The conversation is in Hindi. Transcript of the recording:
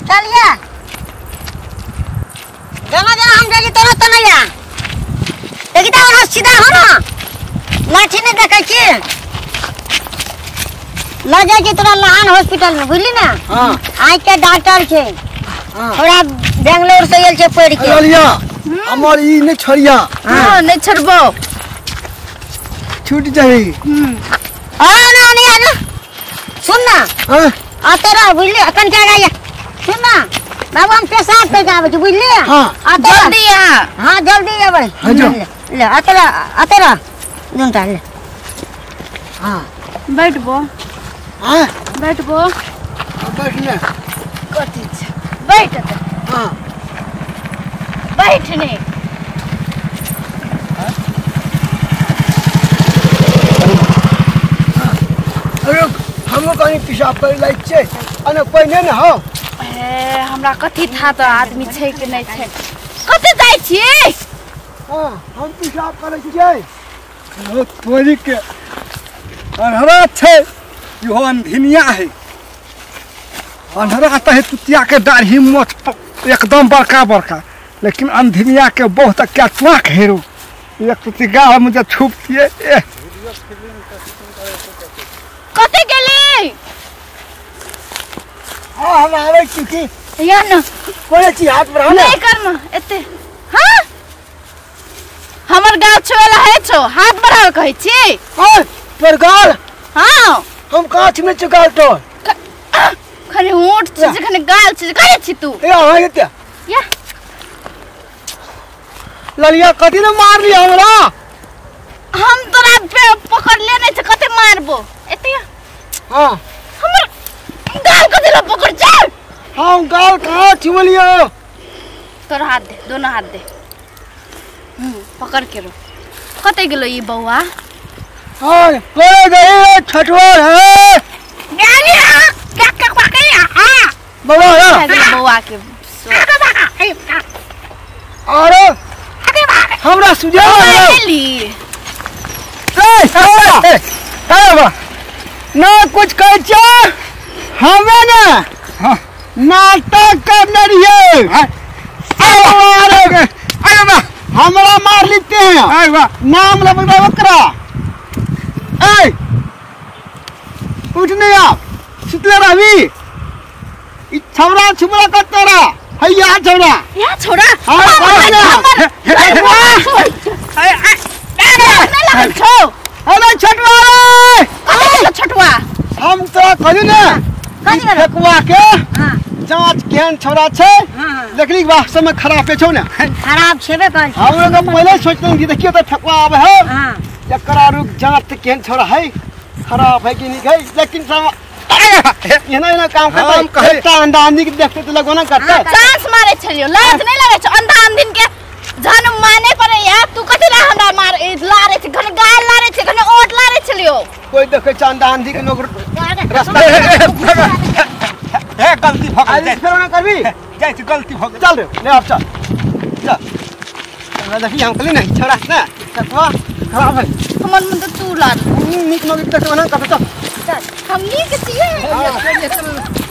चलिए जमा जमा हम जाके तोरा तो नहीं आ देखिता और सीधा हो ना लाठी ने देखै छी ल जाय के तोरा लहान हॉस्पिटल में बुझली ना। हां आइ के डॉक्टर छे। हां थोड़ा बेंगलोर से गेल छे पढ़ के चलिया हमर ई ने छड़िया। हां नहीं छड़बो छूट जाई। आ ना नहीं आ ना सुन ना। हां आते रह बुझली अकन क्या गया सुन ना बाबू हम पेशाब पे जावे छी बुझली। हां आते जल्दी आ। हां जल्दी आवे ले आते रह जुनता ले। हां बैठबो हां बैठबो बैठने कथि छै बैठ हां बैठने अरे हमो कहीं पेशाब करे लायक छै अने पहिने न हो। ए हमरा कथि था तो आदमी छै कि नहीं छै कथि जाय छी। हां हम पेशाब करे छियै बहुत तोरी के अनहरा छै यो अंधिनिया है अनहरा आता है तुतिया के दाढ़ी मोछ एकदम बड़का बड़का लेकिन अंधिनिया के बहुत क्या चुआक हेरो एक तुतिगा मुझे छुपतिए कथि गेली। हां हम आवे की या न कोने छी हाथ बढ़ाओ ना नहीं कर म एते। हां हमर गाल छुएला है छो हाथ बढ़ाओ कहै छी। हां पर गाल हां हम काछ में चुकाल तो खने होठ छी खने गाल छी करे छी तू। ए हां ये या ललिया कथि ने मार लिया हमरा हम तोरा पे पकड़ लेने छ कते मारबो एते। हां हमर गाल कथि ल पकड़ छ। हम गाल कहां छुलियो तोर हाथ दे दोनों हाथ दे पकड़ के रो कते गेलो ई बौआ। हां कोई गई छठवार है क्या बाकी हां बड़ा बौआ के अरे हमरा सुझाव ली ना कुछ कह छ हमें ना नाटक करने रहिए हमरा मार लेते हैं नाम लगा बकरा ए उठने आप सुतले रही ई छौरा छुमरा करता रहा हैया छौरा या छोड़ा हां अरे छटवा छटवा हम तो कहली ना फेकुआ के हां जांच केहन छौरा छै देखली वास्तव में खराब पे छौ ना खराब छेबे कर। हम लोग पहले सोचते कि देखियो तो फेकुआ आवे है हां एकरा रुक जांच केहन छौरा है खराब है कि नहीं है लेकिन सब ये ना काम करता हम कहता अंडा आंधी के देखते तो लगो ना करता चांस मारे छलियो लात नहीं लगे छ अंडा आंधीन के जन माने पड़े या तू कथि ला हमरा मार लारे छ घन गाल लारे छ घन ओट लारे छलियो कोई देखे चांदा आंधी के लोग रास्ता ए गलती भ आज गई फिर ना करबी जाय छी गलती भ गई चल रे ले आप चल ना देखी हम कहली नहीं छोड़ा ना फेकुआ खराब है हमर मन तो तू ला नीक मग तक ना करता हमनी के छिए